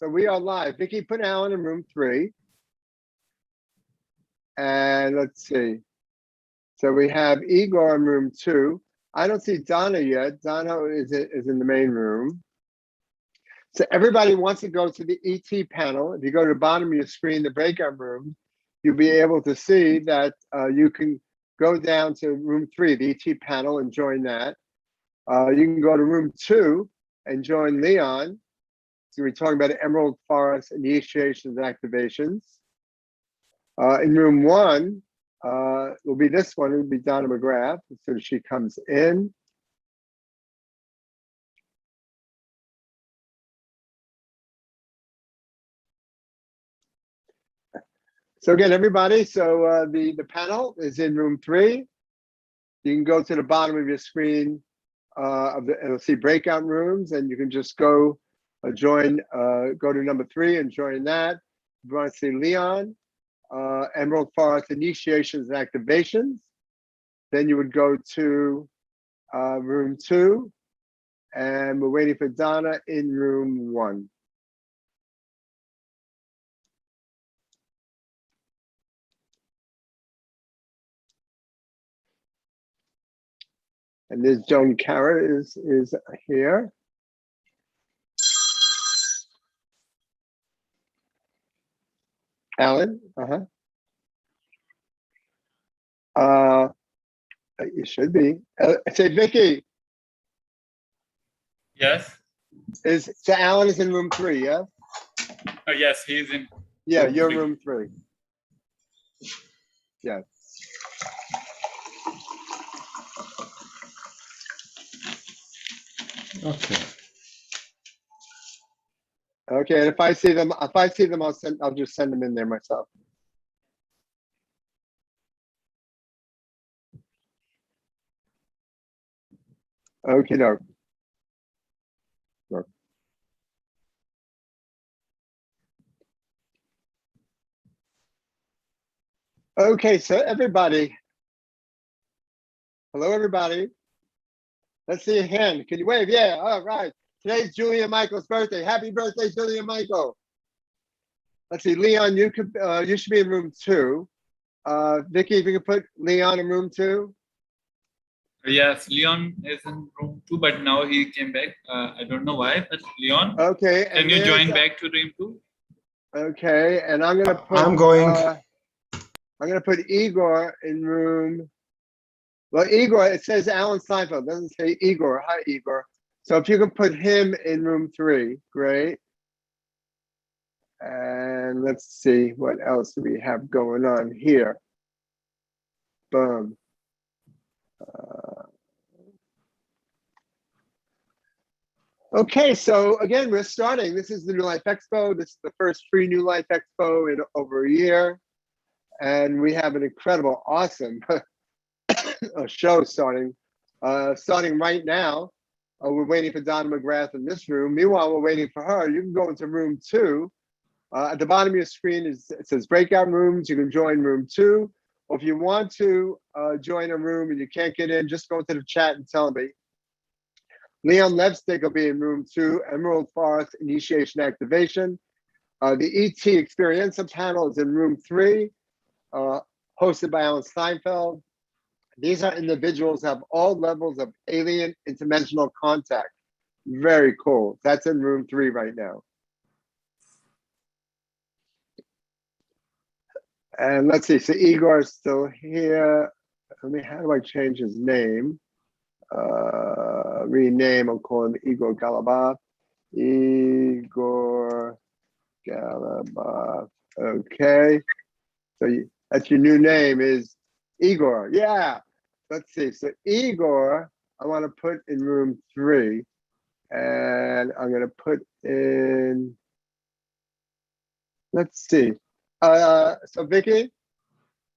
So we are live. Vicky, put Alan in room 3. And let's see. So we have Igor in room 2. I don't see Donna yet. Donna is in the main room. So everybody wants to go to the ET panel. If you go to the bottom of your screen, the breakout room, you'll be able to see that you can go down to room 3, the ET panel, and join that. You can go to room 2 and join Leon. So we're talking about Emerald Forest initiations and activations. In room 1, will be this one. It will be Donna McGrath as soon as she comes in. So again, everybody, so the panel is in room 3. You can go to the bottom of your screen and you'll see breakout rooms, and you can just go join, go to number 3 and join that. If you want to see Leon, Emerald Forest initiations and activations, then you would go to room 2, and we're waiting for Donna in room 1. And this Joan Cara is here. Alan, you should be. Say, Vicky. Yes. So Alan is in room 3, yeah? Oh, yes, he's in. Yeah, you're room 3. Yeah. Okay. Okay, and if I see them, I'll just send them in there myself. Okay, no. Okay, so everybody. Hello, everybody. Let's see a hand. Can you wave? Yeah, all right. Today's Julia Michael's birthday. Happy birthday, Julia Michael. Let's see, Leon, you should be in room 2. Vicky, if you could put Leon in room 2. Yes, Leon is in room 2, but now he came back. I don't know why, but Leon. Okay. Can you join back to room 2? Okay, and I'm gonna put. I'm going. I'm gonna put Igor in room. Well, Igor, it says Alan Seinfeld. It doesn't say Igor. Hi, Igor. So if you can put him in room 3, great. And let's see what else do we have going on here. Boom. Okay, so again, we're starting. This is the Newlife Expo. This is the first free Newlife Expo in over a year. And we have an incredible, awesome show starting right now. We're waiting for Donna McGrath in this room. Meanwhile, we're waiting for her. You can go into room 2. At the bottom of your screen, it says breakout rooms. You can join room 2. Or if you want to join a room and you can't get in, just go into the chat and tell me. Leon Levstick will be in room 2, Emerald Forest Initiation Activation. The ET Experienza panel is in room 3, hosted by Alan Steinfeld. These are individuals who have all levels of alien interdimensional contact. Very cool. That's in room 3 right now. And let's see, so Igor's still here. How do I change his name? Rename, I'll call him Igor Galabov. Igor Galabov, okay. So that's your new name is Igor, yeah. Let's see, so Igor, I wanna put in room 3, and I'm gonna put in, let's see. So Vicky?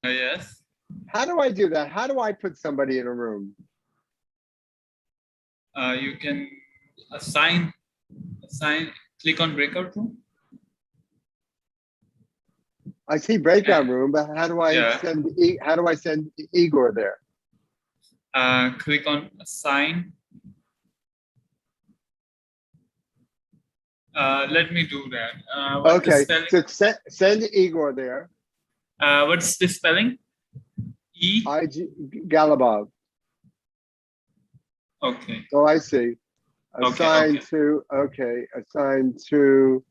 Yes. How do I do that? How do I put somebody in a room? You can assign, click on breakout room. I see breakout room, but how do I send Igor there? Click on assign Let me do that. What's the Okay, spelling? so send Igor there. What's the spelling? E? IG Galabov. Okay. Oh, I see. Assigned Okay. to, assigned to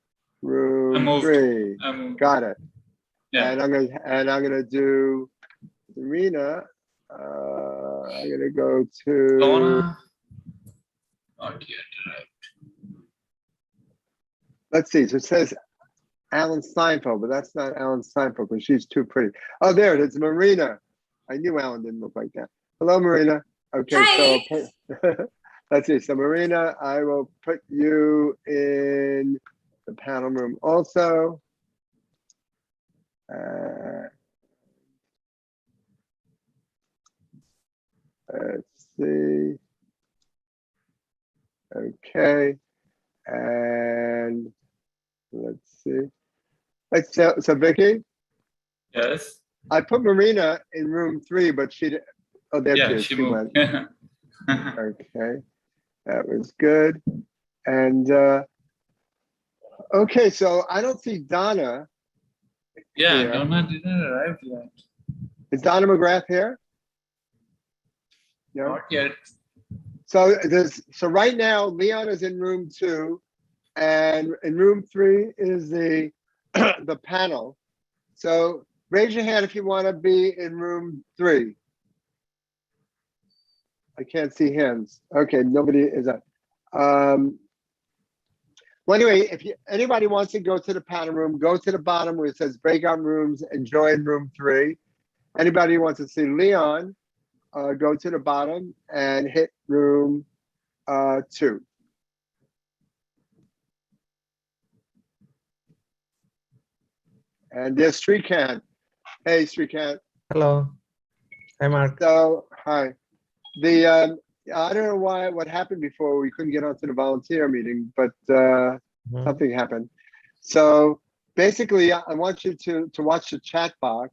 I room moved. 3. I moved. Got it. Yeah. And I'm gonna do Serena. I'm gonna go to Donna. Not yet. Right. let's see. So it says Alan Steinfeld, but that's not Alan Steinfeld because she's too pretty. Oh, there it is, Marina. I knew Alan didn't look like that. Hello, Marina. Okay, Hi. so let's see. So Marina, I will put you in the panel room also. Let's see. Okay, and let's see. So Vicky, Yes. I put Marina in room 3, but she did. Oh, there Yeah, she is. she She moved. went. Okay, that was good. And okay, so I don't see Donna Yeah, here. Donna didn't arrive yet. Is Donna McGrath here? No. Not yet. So right now Leon is in room 2, and in room 3 is the the panel. So raise your hand if you want to be in room 3. I can't see hands. Okay, nobody is up. Well, anyway, if anybody wants to go to the panel room, go to the bottom where it says breakout rooms and join room 3. Anybody who wants to see Leon, go to the bottom and hit room 2. And there's Srikant. Hey, Srikant. Hello. Hi, Mark. So, hi. I don't know what happened before. We couldn't get onto the volunteer meeting, but something happened. So basically, I want you to watch the chat box.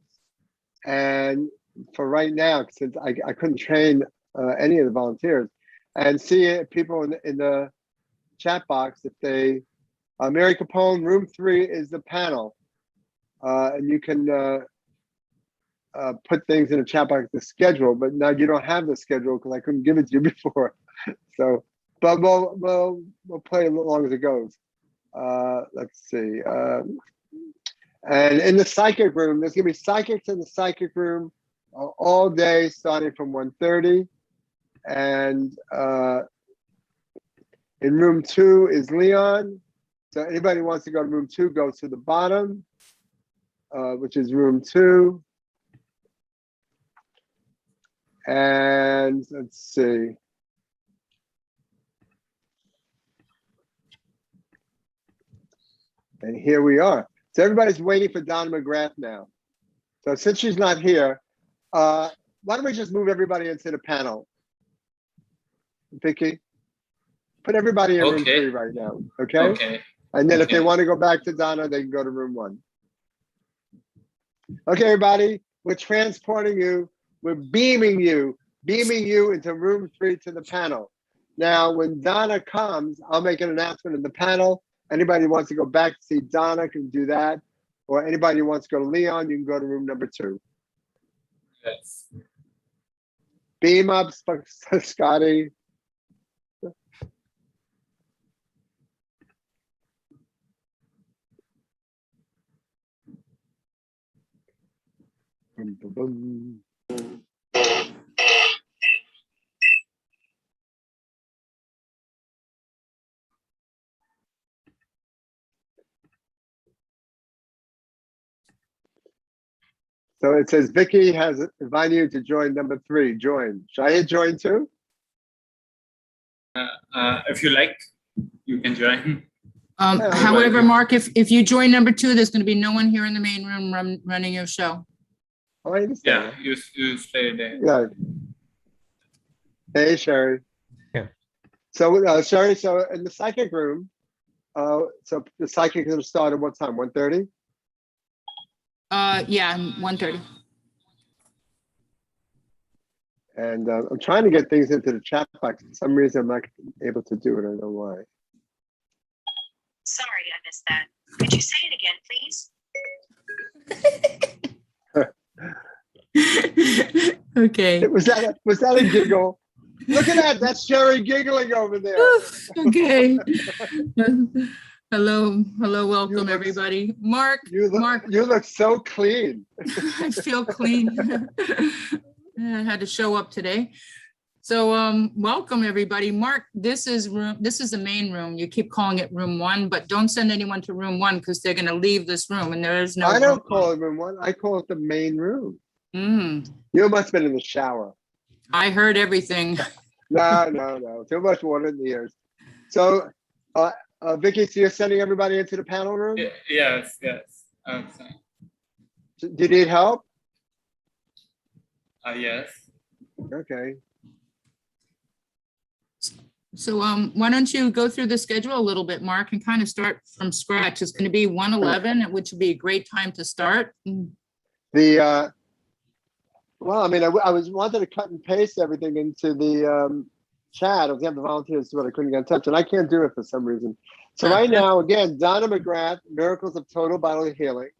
And for right now, since I couldn't train any of the volunteers, and see if people in the chat box, if they, Mary Capone, room 3 is the panel. And you can put things in the chat box, the schedule, but now you don't have the schedule because I couldn't give it to you before. So, but we'll play as long as it goes. Let's see. And in the psychic room, there's gonna be psychics in the psychic room all day, starting from 1:30. And in room 2 is Leon. So anybody who wants to go to room 2, go to the bottom, which is room 2. And let's see. And here we are. So everybody's waiting for Donna McGrath now. So since she's not here, why don't we just move everybody into the panel? Vicky, put everybody in room 3 right now, okay? Okay. And then if they want to go back to Donna, they can go to room 1. Okay, everybody, we're transporting you. We're beaming you into room 3 to the panel. Now, when Donna comes, I'll make an announcement in the panel. Anybody who wants to go back to see Donna can do that. Or anybody who wants to go to Leon, you can go to room number 2. Yes. Beam up, Scotty. Boom, boom, boom. So it says Vicky has invited you to join number 3. Join. Should I hit join too? If you like, you can join. However, Mark, if you join number 2, there's going to be no one here in the main room running your show. Oh, I understand. Yeah, you stay there. Yeah. Hey, Sherry. Yeah. So, Sherry, so in the psychic room, so the psychic is going to start at what time? 1:30? Yeah, 1:30. And I'm trying to get things into the chat box. For some reason, I'm not able to do it. I don't know why. Sorry, I missed that. Could you say it again, please? Okay. Was that a giggle? Look at that. That's Sherry giggling over there. Okay. Hello, welcome look- everybody. Mark, Mark, You look so clean. I feel clean. Yeah, I had to show up today. So welcome everybody. Mark, this is the main room. You keep calling it room 1, but don't send anyone to room 1 because they're gonna leave this room and there is no. I don't call it room 1. I call it the main room. You must have been in the shower. I heard everything. No. Too much water in the ears. So, Vicky, so you're sending everybody into the panel room? Yes. Do you need help? Yes. Okay. So why don't you go through the schedule a little bit, Mark, and kind of start from scratch. It's going to be 1:11, which would be a great time to start. Well, I mean, I was wanted to cut and paste everything into the chat. I was having the volunteers, but I couldn't get in touch, and I can't do it for some reason. So right now, again, Donna McGrath, Miracles of Total Bodily Healing.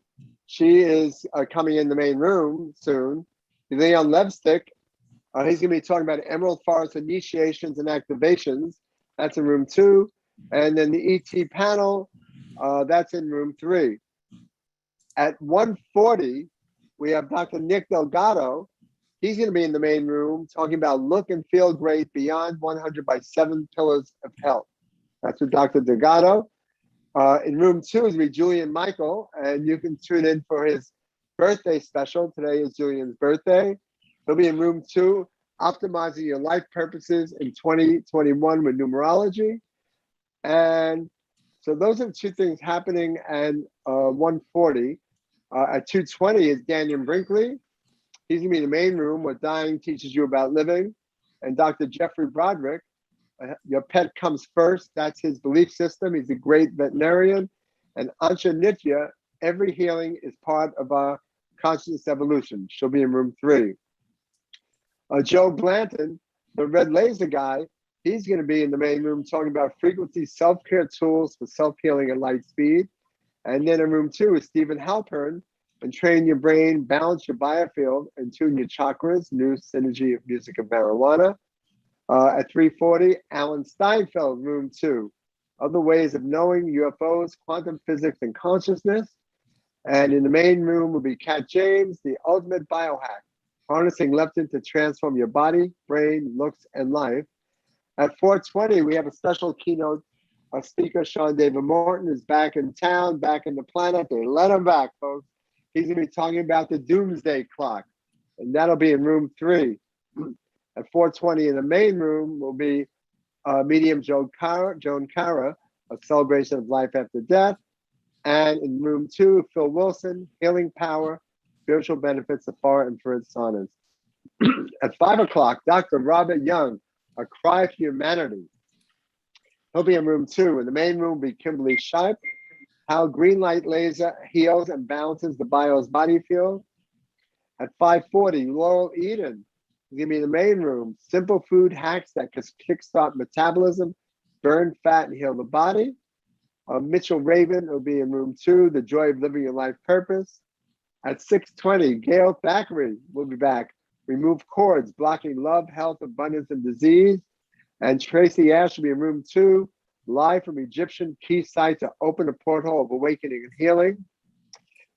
She is coming in the main room soon. Leon Levstick, he's going to be talking about Emerald Forest initiations and activations. That's in room 2. And then the ET panel, that's in room 3. At 1:40, we have Dr. Nick Delgado. He's going to be in the main room talking about look and feel great beyond 100 by 7 pillars of health. That's with Dr. Delgado. In room 2 is with Julian Michael, and you can tune in for his birthday special. Today is Julian's birthday. He'll be in room 2, optimizing your life purposes in 2021 with numerology. And so those are the 2 things happening at 1:40. At 2:20 is Dannion Brinkley. He's gonna be in the main room where dying teaches you about living. And Dr. Jeffrey Broderick, your pet comes first. That's his belief system. He's a great veterinarian. And Ansha Nitya, every healing is part of our consciousness evolution. She'll be in room 3. Joe Blanton, the red laser guy, he's going to be in the main room talking about frequency self-care tools for self-healing at light speed. And then in room 2 is Stephen Halpern, and train your brain, balance your biofield, and tune your chakras, new synergy of music of marijuana. At 3:40, Alan Steinfeld, room 2, other ways of knowing UFOs, quantum physics, and consciousness. And in the main room will be Kat James, the ultimate biohack, harnessing leptin to transform your body, brain, looks, and life. At 4:20, we have a special keynote. Our speaker, Sean David Morton, is back in town, back in the planet. They let him back, folks. He's going to be talking about the doomsday clock, and that'll be in room 3. At 4:20 in the main room will be medium Joan Cara, a celebration of life after death. And in room 2, Phil Wilson, healing power, spiritual benefits of far infrared saunas. At 5 o'clock, Dr. Robert Young, a cry for humanity. He'll be in room 2. In the main room will be Kimberly Shipe, how green light laser heals and balances the BIOS body field. At 5:40, Laurel Eden is going to be in the main room. Simple food hacks that can kickstart metabolism, burn fat, and heal the body. Mitchell Raven will be in room 2, the joy of living your life purpose. At 6:20, Gail Thackray will be back. Remove cords, blocking love, health, abundance, and disease. And Tracy Ash will be in room 2, live from Egyptian key site to open a portal of awakening and healing.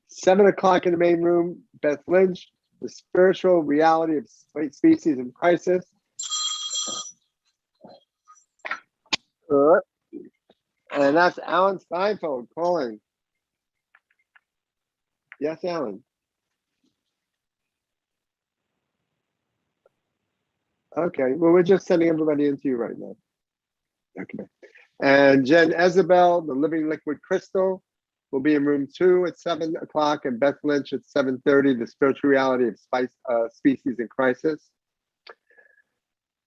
7 o'clock in the main room, Beth Lynch, the spiritual reality of species in crisis. And that's Alan Steinfeld calling. Yes, Alan. Okay, well, we're just sending everybody into you right now. Okay. And Jen Isabel, the living liquid crystal, will be in room 2 at 7 o'clock, and Beth Lynch at 7:30, the spiritual reality of species in crisis.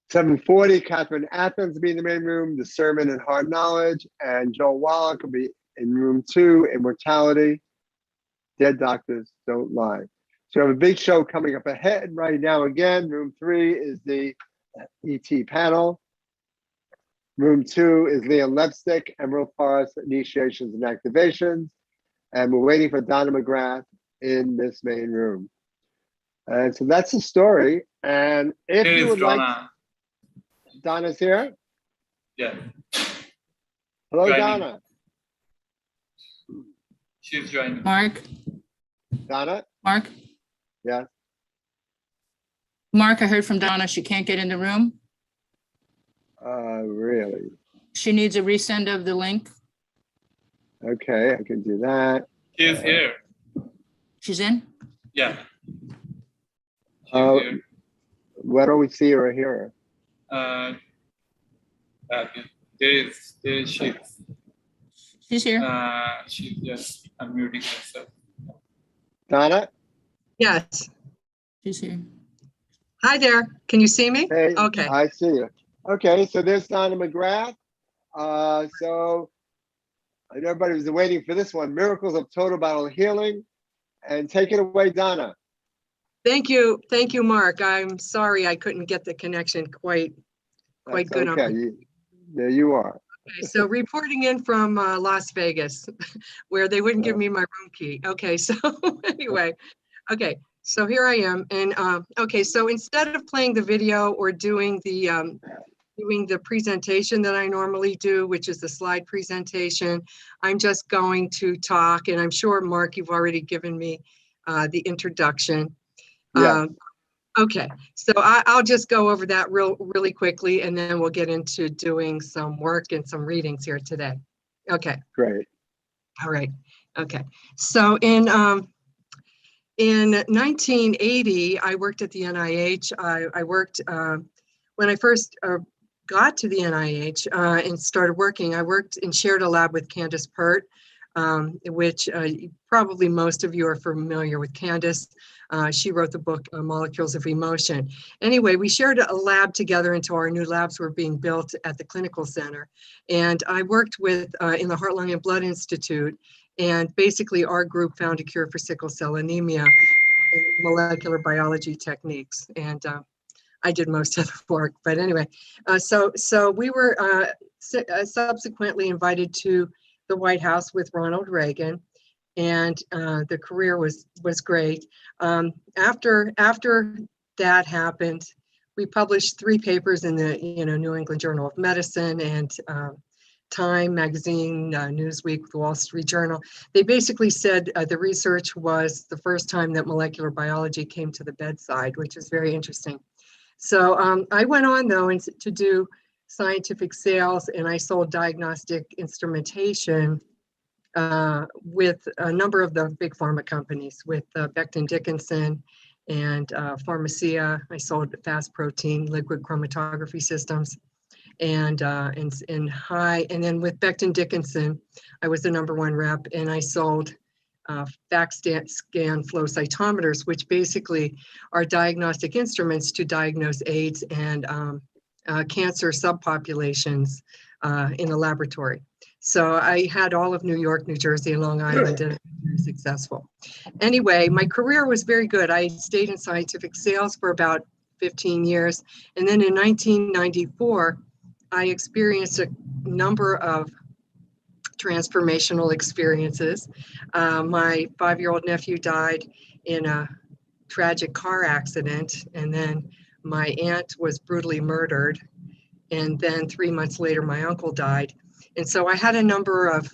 7:40, Catherine Athans will be in the main room, discernment and hard knowledge, and Joel Wallach will be in room 2, immortality, dead doctors don't lie. So we have a big show coming up ahead right now. Again, room 3 is the ET panel. Room 2 is Leon Lepstick, Emerald Forest Initiations and Activations. And we're waiting for Donna McGrath in this main room. And so that's the story. And if Here you is would like, Donna. Donna's here. Yeah, Hello, Joining. Donna. she's joining. Mark, Donna? Mark, Yeah. Mark, I heard from Donna, she can't get in the room. Really? She needs a resend of the link. Okay, I can do that. She's here. She's in? Yeah. She's Oh. here. Why don't we see her or hear her? Okay. There is she. She's here. She's just unmuting herself. Donna? Yes. She's here. Hi there. Can you see me? Hey, Okay. I see you. Okay, so there's Donna McGrath. So I know everybody was waiting for this one, Miracles of Total Bottle Healing. And take it away, Donna. Thank you. Thank you, Mark. I'm sorry I couldn't get the connection quite That's good on okay. my- There you are. Okay, so reporting in from Las Vegas, where they wouldn't give me my room key. Okay, so anyway, okay, so here I am. And okay, so instead of playing the video or doing the presentation that I normally do, which is the slide presentation, I'm just going to talk, and I'm sure, Mark, you've already given me the introduction. Yeah. Okay, so I'll just go over that really quickly, and then we'll get into doing some work and some readings here today. Okay, Great. all right, okay. So in 1980, I worked at the NIH. I worked, when I first got to the NIH and started working, I worked and shared a lab with Candace Pert, which probably most of you are familiar with Candace. She wrote the book Molecules of Emotion. Anyway, we shared a lab together until our new labs were being built at the clinical center. And I worked with in the Heart, Lung, and Blood Institute. And basically our group found a cure for sickle cell anemia in molecular biology techniques. And I did most of the work, but anyway, so we were subsequently invited to the White House with Ronald Reagan, and the career was great. After that happened, we published 3 papers in the New England Journal of Medicine and Time Magazine, Newsweek, the Wall Street Journal. They basically said the research was the first time that molecular biology came to the bedside, which is very interesting. So I went on though to do scientific sales, and I sold diagnostic instrumentation with a number of the big pharma companies, with Becton Dickinson and Pharmacia. I sold fast protein liquid chromatography systems, and then with Becton Dickinson, I was the #1 rep, and I sold FACScan flow cytometers, which basically are diagnostic instruments to diagnose AIDS and cancer subpopulations in a laboratory. So I had all of New York, New Jersey, and Long Island, and very successful. Anyway, my career was very good. I stayed in scientific sales for about 15 years. And then in 1994, I experienced a number of transformational experiences. My 5-year-old nephew died in a tragic car accident, and then my aunt was brutally murdered. And then 3 months later, my uncle died. And so I had a number of,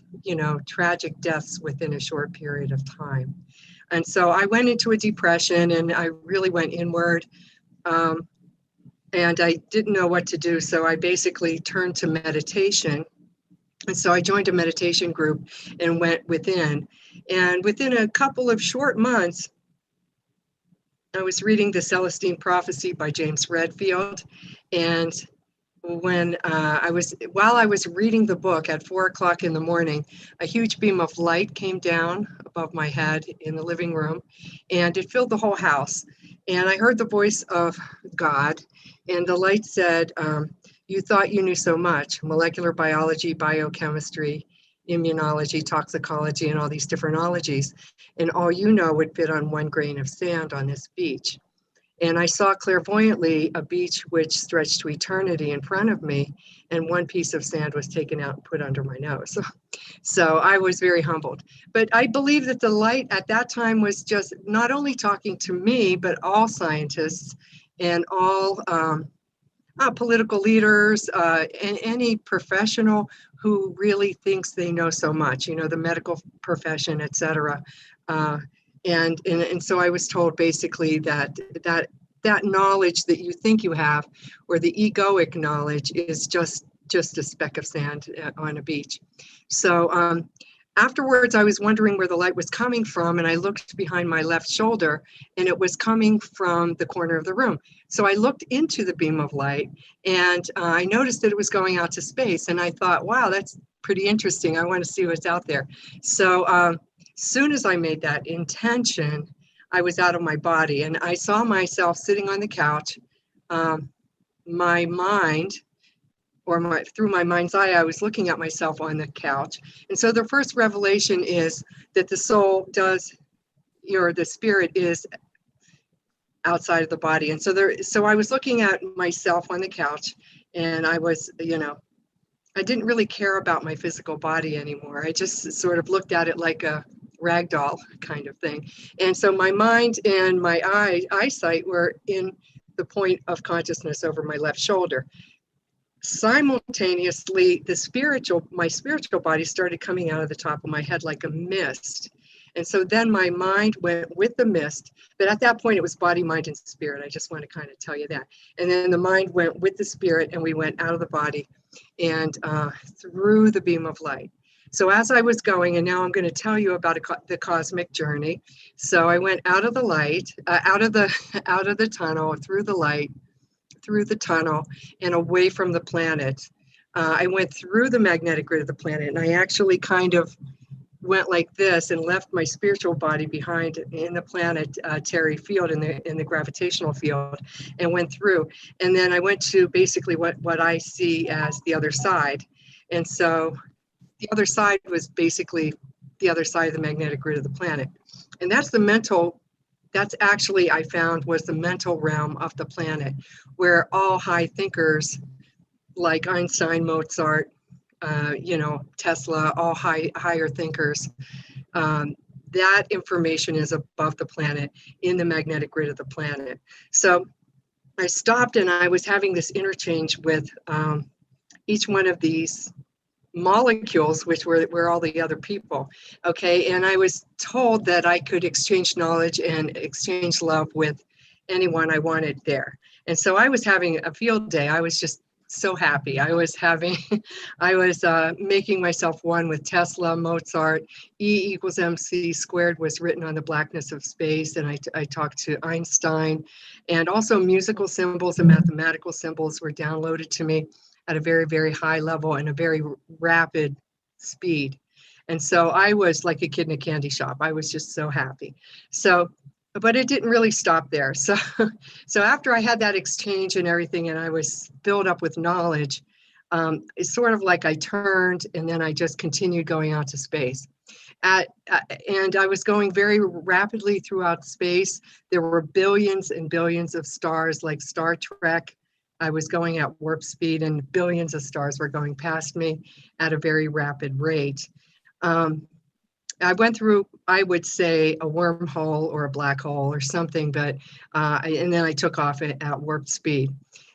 tragic deaths within a short period of time. And so I went into a depression, and I really went inward. And I didn't know what to do. So I basically turned to meditation. And so I joined a meditation group and went within. And within a couple of short months, I was reading the Celestine Prophecy by James Redfield. And while I was reading the book at 4:00 in the morning, a huge beam of light came down above my head in the living room, and it filled the whole house. And I heard the voice of God, and the light said, you thought you knew so much: molecular biology, biochemistry, immunology, toxicology, and all these different ologies. And all you know would fit on one grain of sand on this beach. And I saw clairvoyantly a beach which stretched to eternity in front of me, and one piece of sand was taken out and put under my nose. So I was very humbled. But I believe that the light at that time was just not only talking to me, but all scientists and all political leaders, and any professional who really thinks they know so much, you know, the medical profession, et cetera. And so I was told basically that knowledge that you think you have, or the egoic knowledge, is just a speck of sand on a beach. So afterwards, I was wondering where the light was coming from, and I looked behind my left shoulder, and it was coming from the corner of the room. So I looked into the beam of light, and I noticed that it was going out to space, and I thought, wow, that's pretty interesting. I want to see what's out there. So soon as I made that intention, I was out of my body, and I saw myself sitting on the couch. My mind, or through my mind's eye, I was looking at myself on the couch. And so the first revelation is that the soul does, or the spirit is outside of the body. And so I was looking at myself on the couch, and I was, I didn't really care about my physical body anymore. I just sort of looked at it like a rag doll kind of thing. And so my mind and my eyesight were in the point of consciousness over my left shoulder. Simultaneously, my spiritual body started coming out of the top of my head like a mist. And so then my mind went with the mist, but at that point it was body, mind, and spirit. I just want to kind of tell you that. And then the mind went with the spirit, and we went out of the body and through the beam of light. So as I was going, and now I'm going to tell you about the cosmic journey. So I went out of the light, out of the tunnel, through the light, through the tunnel, and away from the planet. I went through the magnetic grid of the planet, and I actually kind of went like this and left my spiritual body behind in the planetary field, in the gravitational field, and went through. And then I went to basically what I see as the other side. And so the other side was basically the other side of the magnetic grid of the planet. And that's actually, I found, was the mental realm of the planet, where all high thinkers like Einstein, Mozart, Tesla, all higher thinkers, that information is above the planet, in the magnetic grid of the planet. So I stopped, and I was having this interchange with each one of these molecules, which were all the other people. Okay. And I was told that I could exchange knowledge and exchange love with anyone I wanted there. And so I was having a field day. I was just so happy. I was making myself one with Tesla, Mozart. E = mc squared was written on the blackness of space. And I talked to Einstein, and also musical symbols and mathematical symbols were downloaded to me at a very, very high level and a very rapid speed. And so I was like a kid in a candy shop. I was just so happy. But it didn't really stop there. So after I had that exchange and everything, and I was filled up with knowledge, it's sort of like I turned, and then I just continued going out to space. And I was going very rapidly throughout space. There were billions and billions of stars, like Star Trek. I was going at warp speed, and billions of stars were going past me at a very rapid rate. I went through, I would say, a wormhole or a black hole or something, but and then I took off at warp speed.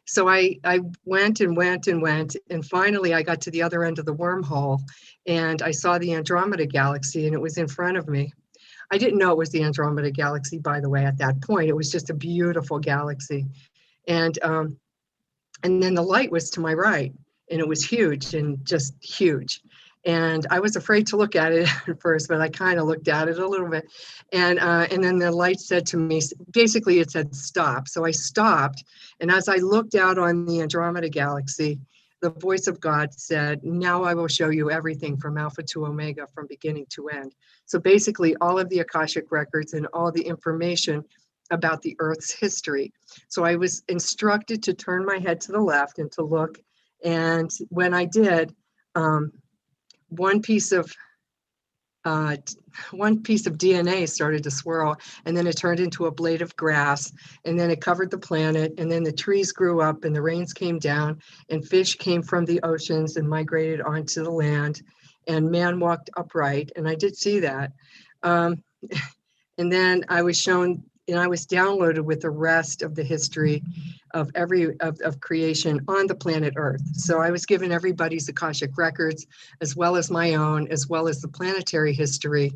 So I went and went and went, and finally I got to the other end of the wormhole, and I saw the Andromeda Galaxy, and it was in front of me. I didn't know it was the Andromeda Galaxy, by the way, at that point. It was just a beautiful galaxy. And then the light was to my right, and it was huge, and just huge. And I was afraid to look at it at first, but I kind of looked at it a little bit. And then the light said to me, basically it said stop. So I stopped. And as I looked out on the Andromeda Galaxy, the voice of God said, now I will show you everything from Alpha to Omega, from beginning to end. So basically all of the Akashic records and all the information about the Earth's history. So I was instructed to turn my head to the left and to look. And when I did, one piece of one piece of DNA started to swirl, and then it turned into a blade of grass, and then it covered the planet, and then the trees grew up, and the rains came down, and fish came from the oceans and migrated onto the land, and man walked upright, and I did see that. And then I was shown, and I was downloaded with the rest of the history of of creation on the planet Earth. So I was given everybody's Akashic records, as well as my own, as well as the planetary history.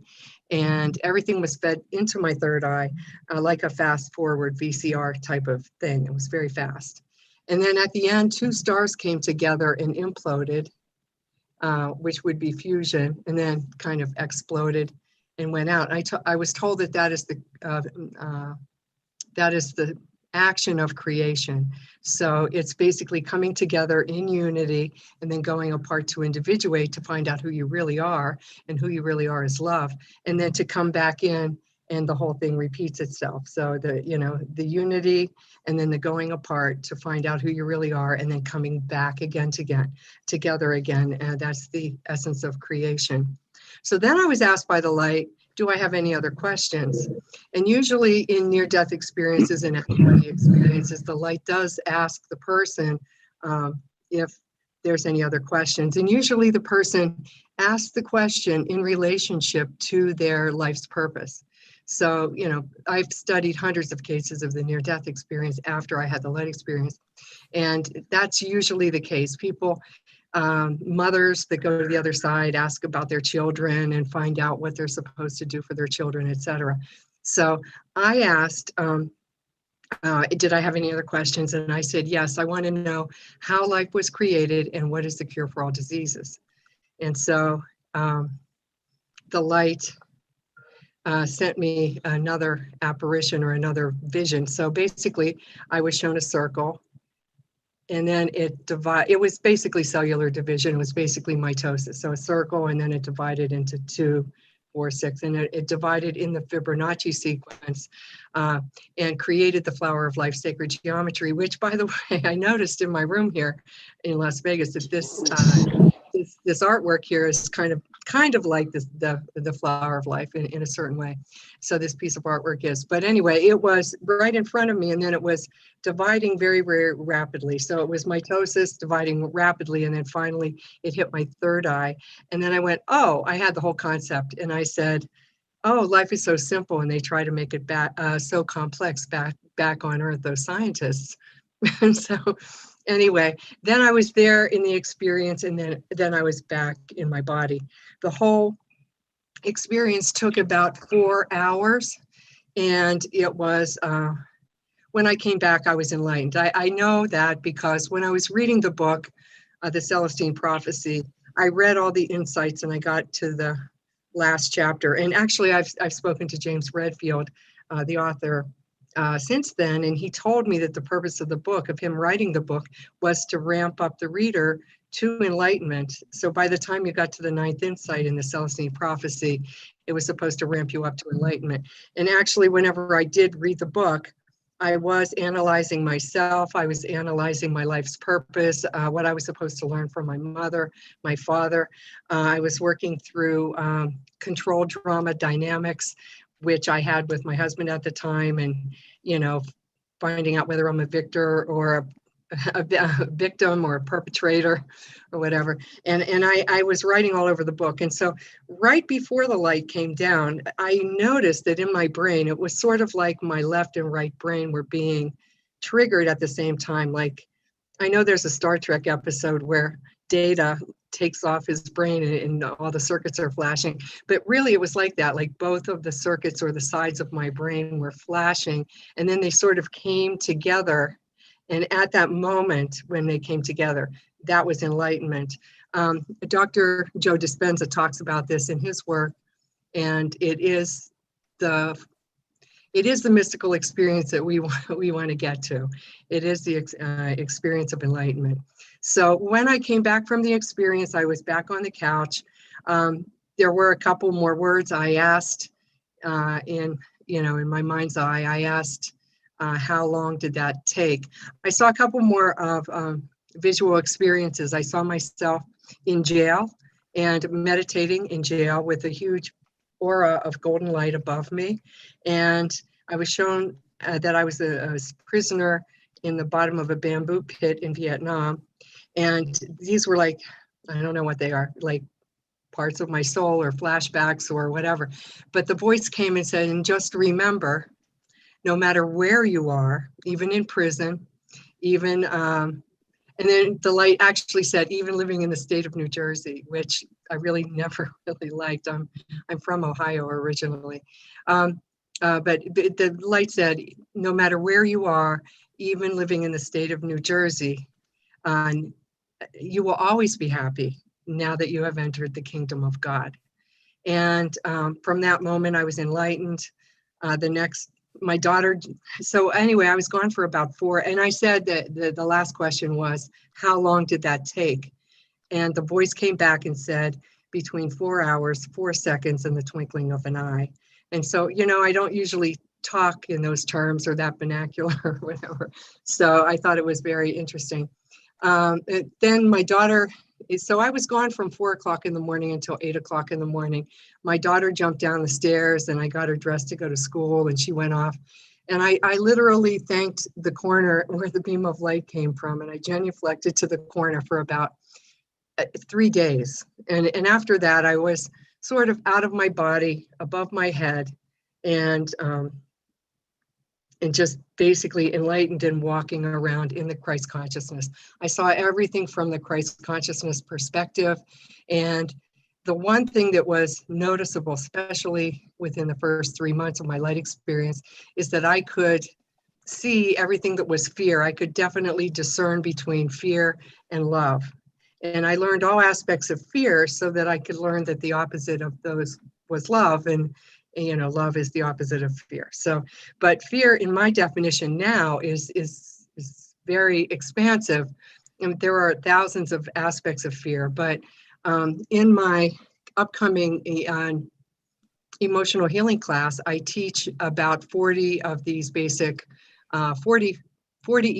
And everything was fed into my third eye, like a fast forward VCR type of thing. It was very fast. And then at the end, 2 stars came together and imploded, which would be fusion, and then kind of exploded and went out. I was told that that is the action of creation. So it's basically coming together in unity and then going apart to individuate to find out who you really are, and who you really are is love, and then to come back in, and the whole thing repeats itself. So the unity, and then the going apart to find out who you really are, and then coming back again together again. And that's the essence of creation. So then I was asked by the light, do I have any other questions? And usually in near-death experiences and out-of-body experiences, the light does ask the person if there's any other questions. And usually the person asks the question in relationship to their life's purpose. So, I've studied hundreds of cases of the near-death experience after I had the light experience. And that's usually the case. People, mothers that go to the other side, ask about their children and find out what they're supposed to do for their children, etc. So I asked, did I have any other questions? And I said, yes, I want to know how life was created and what is the cure for all diseases. And so the light sent me another apparition or another vision. So basically, I was shown a circle. And then it was basically cellular division. It was basically mitosis. So a circle, and then it divided into 2, 4, 6, and it divided in the Fibonacci sequence and created the flower of life sacred geometry, which, by the way, I noticed in my room here in Las Vegas that this artwork here is kind of like the flower of life in a certain way. So this piece of artwork is, but anyway, it was right in front of me, and then it was dividing very, very rapidly. So it was mitosis dividing rapidly, and then finally it hit my third eye. And then I went, oh, I had the whole concept. And I said, oh, life is so simple, and they try to make it so complex back on Earth, those scientists. And so anyway, then I was there in the experience, and then I was back in my body. The whole experience took about 4 hours, and it was, when I came back, I was enlightened. I know that because when I was reading the book, The Celestine Prophecy, I read all the insights, and I got to the last chapter. And actually, I've spoken to James Redfield, the author, since then, and he told me that the purpose of the book, of him writing the book, was to ramp up the reader to enlightenment. So by the time you got to the 9th insight in the Celestine Prophecy, it was supposed to ramp you up to enlightenment. And actually, whenever I did read the book, I was analyzing myself. I was analyzing my life's purpose, what I was supposed to learn from my mother, my father. I was working through control drama dynamics, which I had with my husband at the time, and, finding out whether I'm a victor or a victim or a perpetrator or whatever. And I was writing all over the book. And so right before the light came down, I noticed that in my brain, it was sort of like my left and right brain were being triggered at the same time. Like, I know there's a Star Trek episode where Data takes off his brain and all the circuits are flashing, but really it was like that, like both of the circuits or the sides of my brain were flashing, and then they sort of came together. And at that moment when they came together, that was enlightenment. Dr. Joe Dispenza talks about this in his work, and it is the mystical experience that we want to get to. It is the experience of enlightenment. So when I came back from the experience, I was back on the couch. There were a couple more words I asked in my mind's eye. I asked, how long did that take? I saw a couple more of visual experiences. I saw myself in jail and meditating in jail with a huge aura of golden light above me. And I was shown that I was a prisoner in the bottom of a bamboo pit in Vietnam. And these were like, I don't know what they are, like parts of my soul or flashbacks or whatever. But the voice came and said, and just remember, no matter where you are, even in prison, even, and then the light actually said, even living in the state of New Jersey, which I really never really liked. I'm from Ohio originally. But the light said, no matter where you are, even living in the state of New Jersey, you will always be happy now that you have entered the kingdom of God. And from that moment, I was enlightened. My daughter, so anyway, I was gone for about 4, and I said that the last question was, how long did that take? And the voice came back and said, between 4 hours, 4 seconds, and the twinkling of an eye. And so, I don't usually talk in those terms or that vernacular or whatever. So I thought it was very interesting. Then my daughter, so I was gone from 4 o'clock in the morning until 8 o'clock in the morning. My daughter jumped down the stairs and I got her dressed to go to school and she went off. And I literally thanked the corner where the beam of light came from. And I genuflected to the corner for about 3 days. And after that, I was sort of out of my body, above my head, and just basically enlightened and walking around in the Christ consciousness. I saw everything from the Christ consciousness perspective. And the one thing that was noticeable, especially within the first 3 months of my light experience, is that I could see everything that was fear. I could definitely discern between fear and love. And I learned all aspects of fear so that I could learn that the opposite of those was love. And love is the opposite of fear. So, but fear in my definition now is very expansive. And there are thousands of aspects of fear, but in my upcoming emotional healing class, I teach about 40 of these basic 40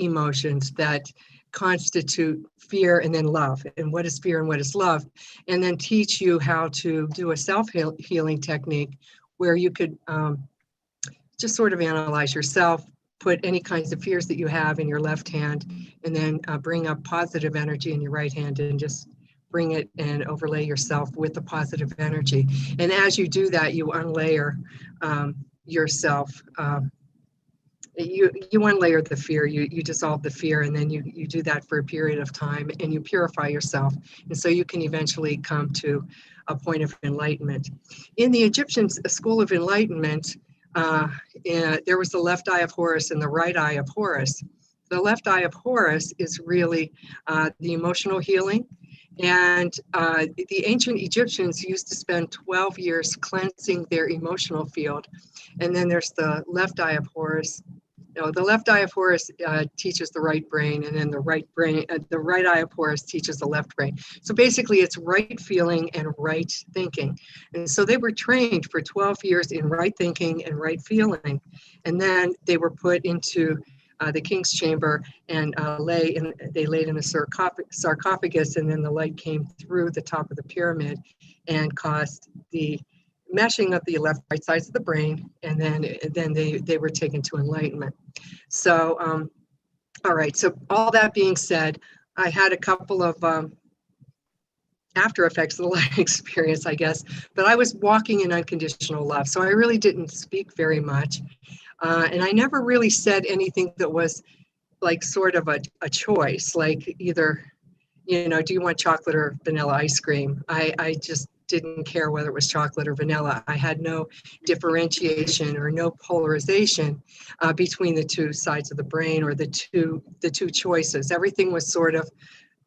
emotions that constitute fear and then love, and what is fear and what is love, and then teach you how to do a self-healing technique where you could just sort of analyze yourself, put any kinds of fears that you have in your left hand, and then bring up positive energy in your right hand and just bring it and overlay yourself with the positive energy. And as you do that, you unlayer yourself. You unlayer the fear, you dissolve the fear, and then you do that for a period of time, and you purify yourself. And so you can eventually come to a point of enlightenment. In the Egyptian school of enlightenment, there was the left eye of Horus and the right eye of Horus. The left eye of Horus is really the emotional healing. And the ancient Egyptians used to spend 12 years cleansing their emotional field. And then there's the left eye of Horus. No, the left eye of Horus teaches the right brain, and then the right eye of Horus teaches the left brain. So basically it's right feeling and right thinking. And so they were trained for 12 years in right thinking and right feeling. And then they were put into the king's chamber and they laid in a sarcophagus, and then the light came through the top of the pyramid and caused the meshing of the left right sides of the brain, and then they were taken to enlightenment. So all right, so all that being said, I had a couple of after effects of the light experience, I guess, but I was walking in unconditional love, so I really didn't speak very much, and I never really said anything that was like sort of a choice, like either, do you want chocolate or vanilla ice cream? I just didn't care whether it was chocolate or vanilla. I had no differentiation or no polarization between the two sides of the brain or the two choices. Everything was sort of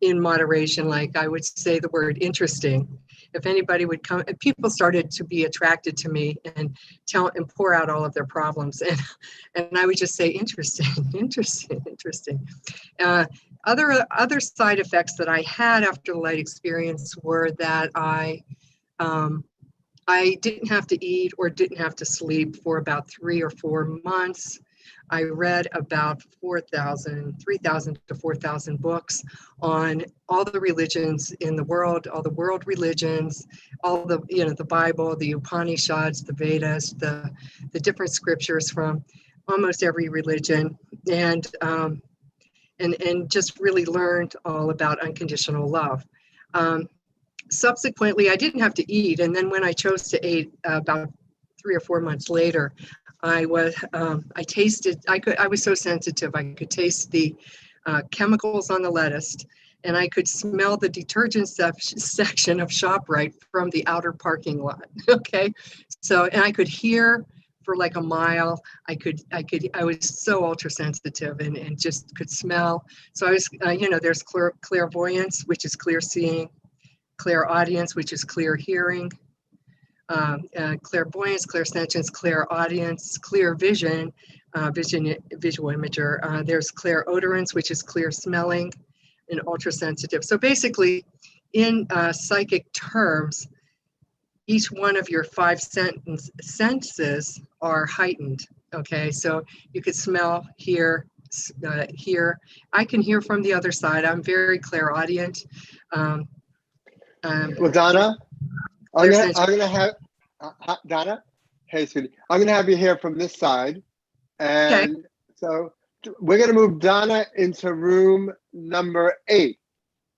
in moderation. Like I would say the word interesting. If anybody would come, people started to be attracted to me and pour out all of their problems, and I would just say interesting. Other side effects that I had after the light experience were that I didn't have to eat or didn't have to sleep for about 3 or 4 months. I read about 3,000 to 4,000 books on all the religions in the world, all the world religions, all the, the Bible, the Upanishads, the Vedas, the different scriptures from almost every religion, and just really learned all about unconditional love. Subsequently, I didn't have to eat, and then when I chose to eat about 3 or 4 months later, I was so sensitive. I could taste the chemicals on the lettuce, and I could smell the detergent section of ShopRite from the outer parking lot. Okay, so, and I could hear for like a mile. I was so ultra sensitive and just could smell. So I was, there's clairvoyance, which is clear seeing, clairaudience, which is clear hearing, clairvoyance, clairsentience, clairaudience, clear vision, visual imager. There's clairodorance, which is clear smelling, and ultrasensitive. So basically, in psychic terms, each one of your 5 senses are heightened. Okay, so you could smell, hear. I can hear from the other side. I'm very clairaudient. Well, Donna, I'm gonna have Donna. Hey, sweetie, I'm gonna have you here from this side, and so we're gonna move Donna into room number 8.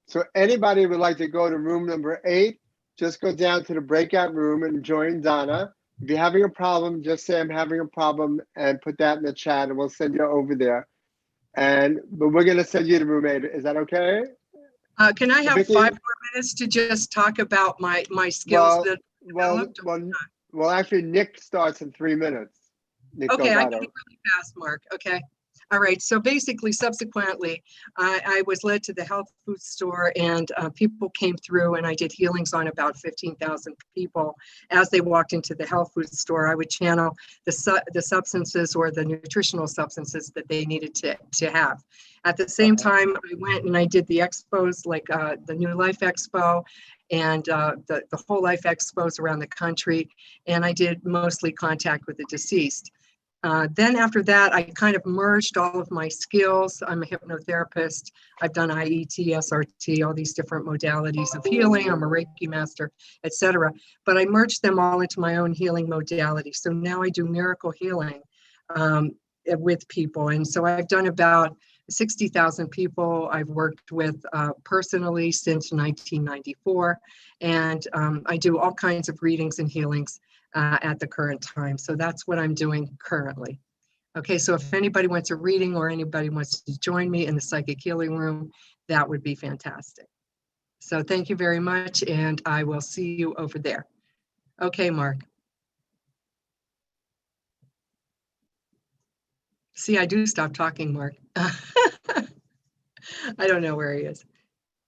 So anybody who would like to go to room number 8, just go down to the breakout room and join Donna. If you're having a problem, just say I'm having a problem and put that in the chat, and we'll send you over there. But we're gonna send you to room 8. Is that okay? Can I have Vicky? 5 more minutes to just talk about my skills that developed? Well, actually, Nick starts in 3 minutes. Nick Okay, I Delgado. can really fast, Mark. Okay. All right. So basically, subsequently, I was led to the health food store, and people came through, and I did healings on about 15,000 people. As they walked into the health food store, I would channel the substances or the nutritional substances that they needed to have. At the same time, I went and I did the expos, like the Newlife Expo and the Whole Life Expos around the country. And I did mostly contact with the deceased. Then after that, I kind of merged all of my skills. I'm a hypnotherapist. I've done IET, SRT, all these different modalities of healing. I'm a Reiki master, etc. But I merged them all into my own healing modality. So now I do miracle healing with people. And so I've done about 60,000 people I've worked with personally since 1994. And I do all kinds of readings and healings at the current time. So that's what I'm doing currently. Okay, so if anybody wants a reading or anybody wants to join me in the psychic healing room, that would be fantastic. So thank you very much, and I will see you over there. Okay, Mark. See, I do stop talking, Mark. I don't know where he is.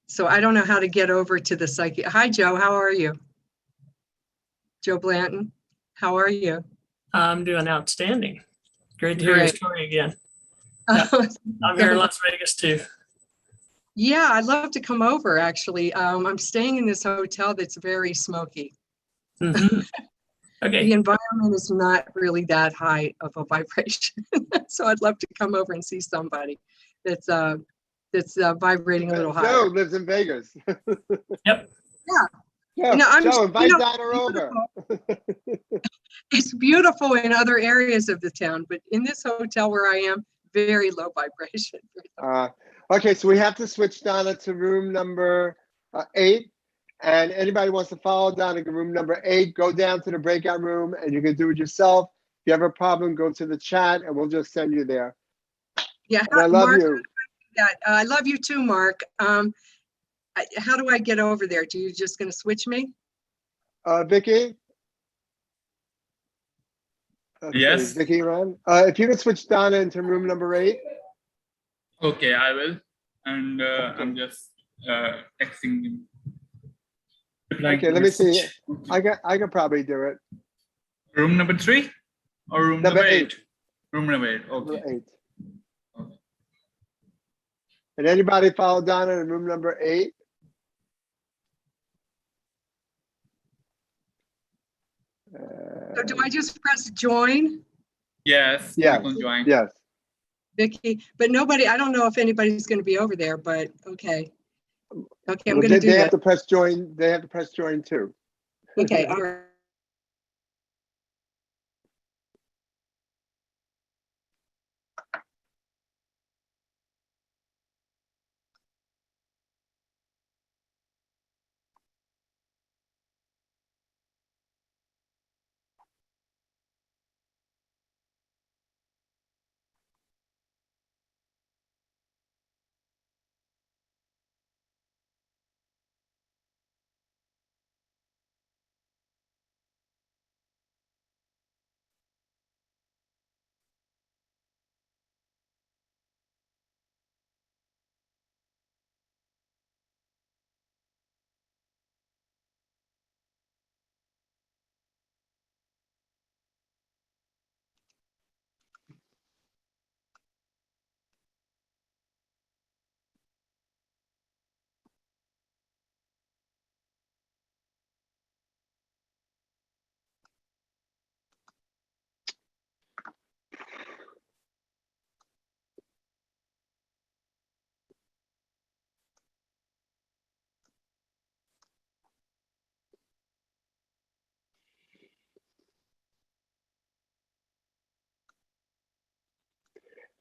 So I don't know how to get over to the psychic. Hi, Joe, how are you? Joe Blanton, how are you? I'm doing outstanding. Great to hear your story again. Yeah. I'm here in Las Vegas too. Yeah, I'd love to come over, actually. I'm staying in this hotel that's very smoky. Mm-hmm. Okay. The environment is not really that high of a vibration. So I'd love to come over and see somebody that's vibrating a little higher. Joe lives in Vegas. Yep. Yeah. Joe, invite Donna over. It's beautiful in other areas of the town, but in this hotel where I am, very low vibration. Okay, so we have to switch Donna to room number 8. And anybody wants to follow Donna to room number 8, go down to the breakout room and you can do it yourself. If you have a problem, go to the chat and we'll just send you there. Yeah, and I love Mark, you. I love you too, Mark. How do I get over there? Do you just going to switch me? Vicky? Okay, Yes. Vicky, Ron. If you could switch Donna into room number 8. Okay, I will. And I'm just texting him. Okay, let me see. I can probably do it. Room number 3 or room number 8? Room number 8. Okay. Number 8. Okay. And anybody follow Donna in room number 8? So do I just press join? Yes, Yes, you can join. yes. Vicky, but nobody, I don't know if anybody's going to be over there, but okay. Okay, I'm Well, going to do they have that. to press join. They have to press join too. Okay, all right.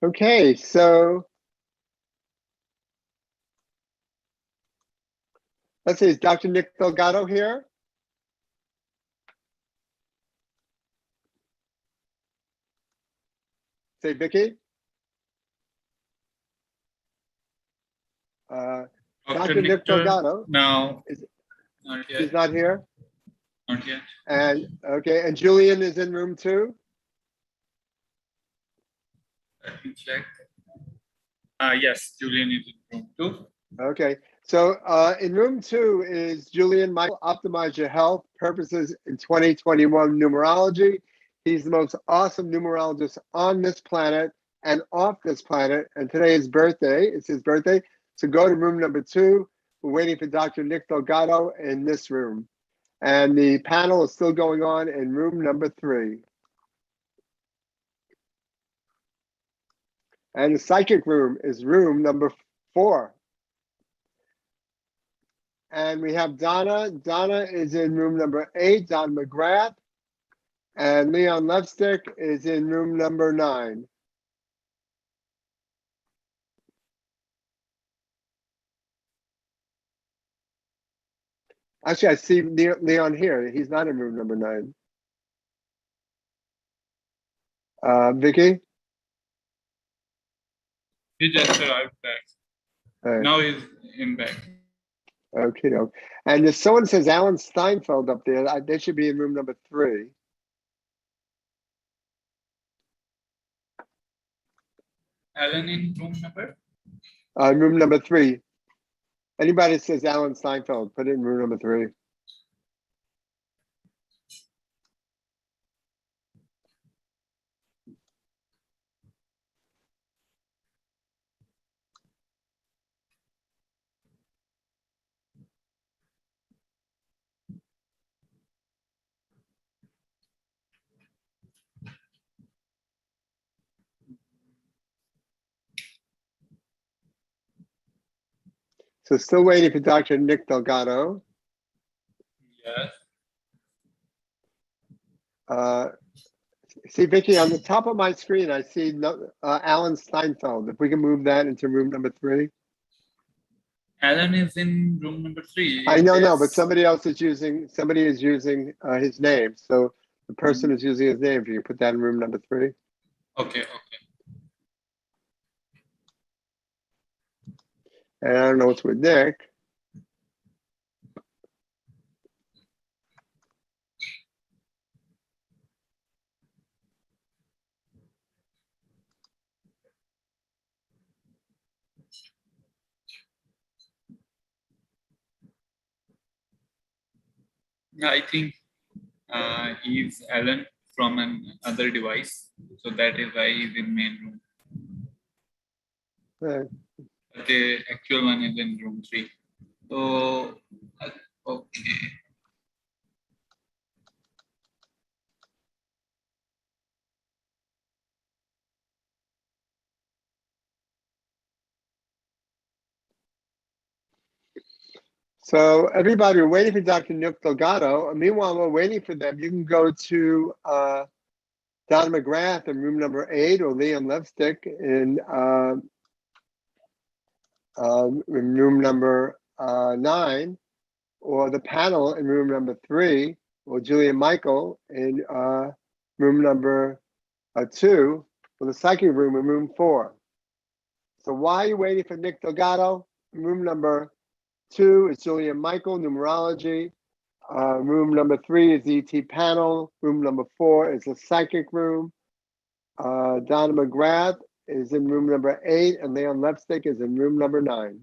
Okay, so let's see, is Dr. Nick Delgado here? Say, Vicky? Dr. Nick Delgado, No, Is- not he's yet. not here? Not yet. And, okay, and Julian is in room 2? Let me check. Yes, Julian is in room 2. Okay, so in room 2 is Julian Michael, Optimize Your Health, Purposes in 2021 Numerology. He's the most awesome numerologist on this planet and off this planet. And today is birthday. It's his birthday. So go to room number 2. We're waiting for Dr. Nick Delgado in this room. And the panel is still going on in room number 3. And the psychic room is room number 4. And we have Donna. Donna is in room number 8, Donna McGrath. And Leon Levstick is in room number 9. Actually, I see Leon here. He's not in room number 9. Vicky? He just arrived back. All right. Now he's in back. Okay. And if someone says Alan Steinfeld up there, they should be in room number 3. Alan in room number? Room number 3. Anybody that says Alan Steinfeld, put it in room number 3. So still waiting for Dr. Nick Delgado. Yes. See, Vicky, on the top of my screen, I see Alan Steinfeld. If we can move that into room number 3. Alan is in room number 3. I know, Yes. but somebody is using his name. So the person is using his name. If you can put that in room number 3. Okay. And I don't know what's with Nick. I think he's Alan from another device. So that is why he's in main room. But the actual one is in room 3. So, okay. So everybody, we're waiting for Dr. Nick Delgado. And meanwhile, we're waiting for them. You can go to Donna McGrath in room number 8 or Liam Levstick in room number 9, or the panel in room number 3, or Julian Michael in room number 2, or the psychic room in room 4. So while you're waiting for Nick Delgado, room number 2 is Julian Michael, numerology. Room number 3 is the ET panel. Room number 4 is the psychic room. Donna McGrath is in room number 8, and Leon Lepstick is in room number 9.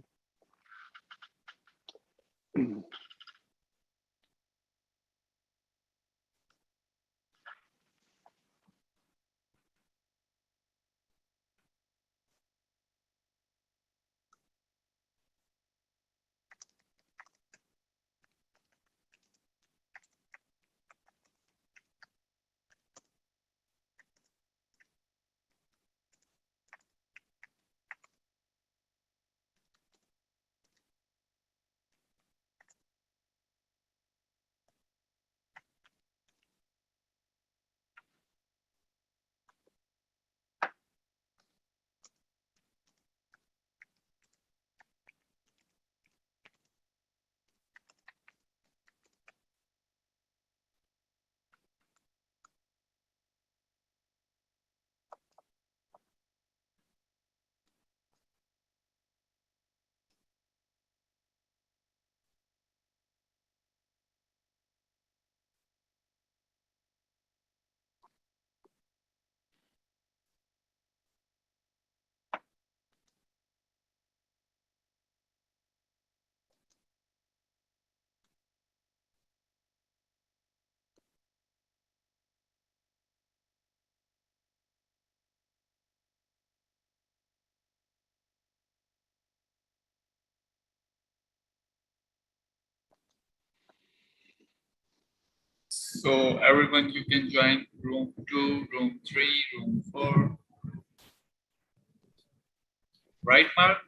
So everyone, you can join room 2, room 3, room 4. Right, Mark?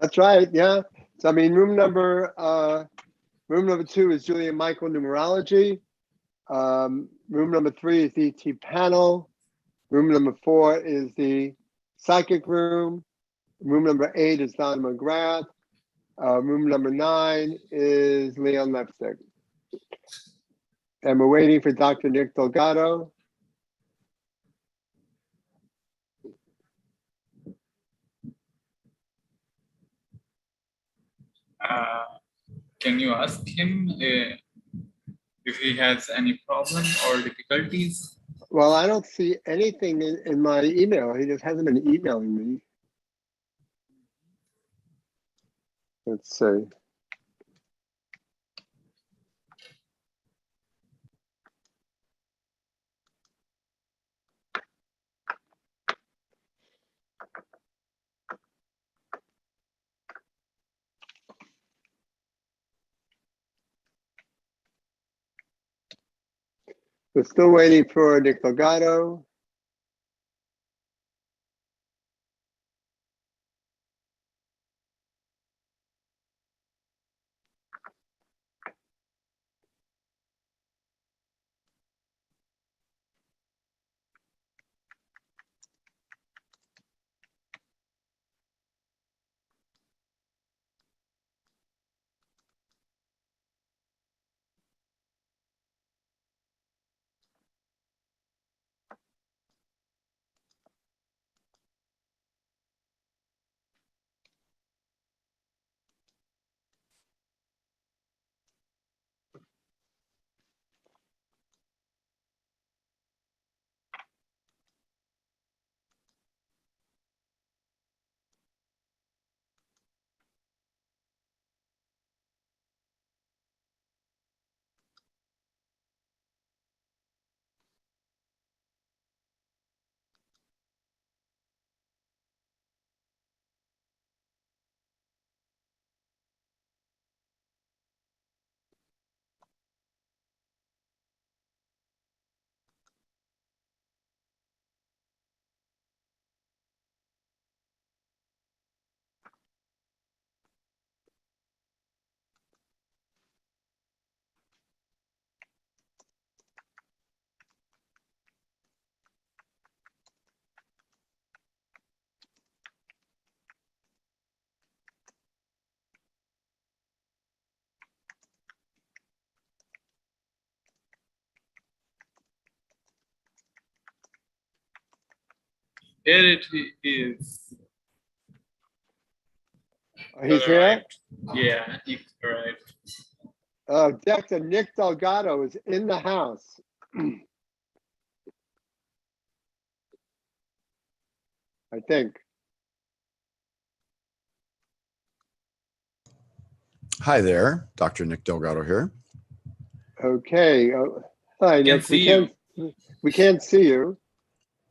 That's right, yeah. So I mean, room number 2 is Julian Michael, numerology. Room number 3 is the ET panel. Room number 4 is the psychic room. Room number 8 is Donna McGrath. Room number 9 is Leon Lepstick. And we're waiting for Dr. Nick Delgado. Can you ask him if he has any problem or difficulties? Well, I don't see anything in my email. He just hasn't been emailing me. Let's see. We're still waiting for Nick Delgado. Here it is. He's here. Arrived. Yeah, he arrived. Dr. Nick Delgado is in the house. I think. Hi there, Dr. Nick Delgado here. Okay. Hi, Can Nick. see We can't see you.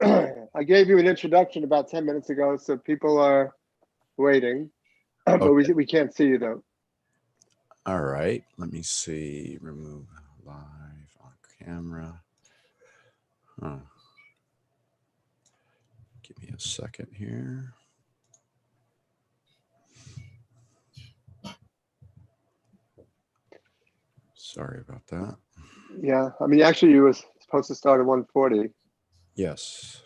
I gave you an introduction about 10 minutes ago, so people are waiting. But Okay. we can't see you though. All right, let me see. Remove live on camera. Huh. Give me a second here. Sorry about that. Yeah, I mean, actually, you were supposed to start at 1:40. Yes.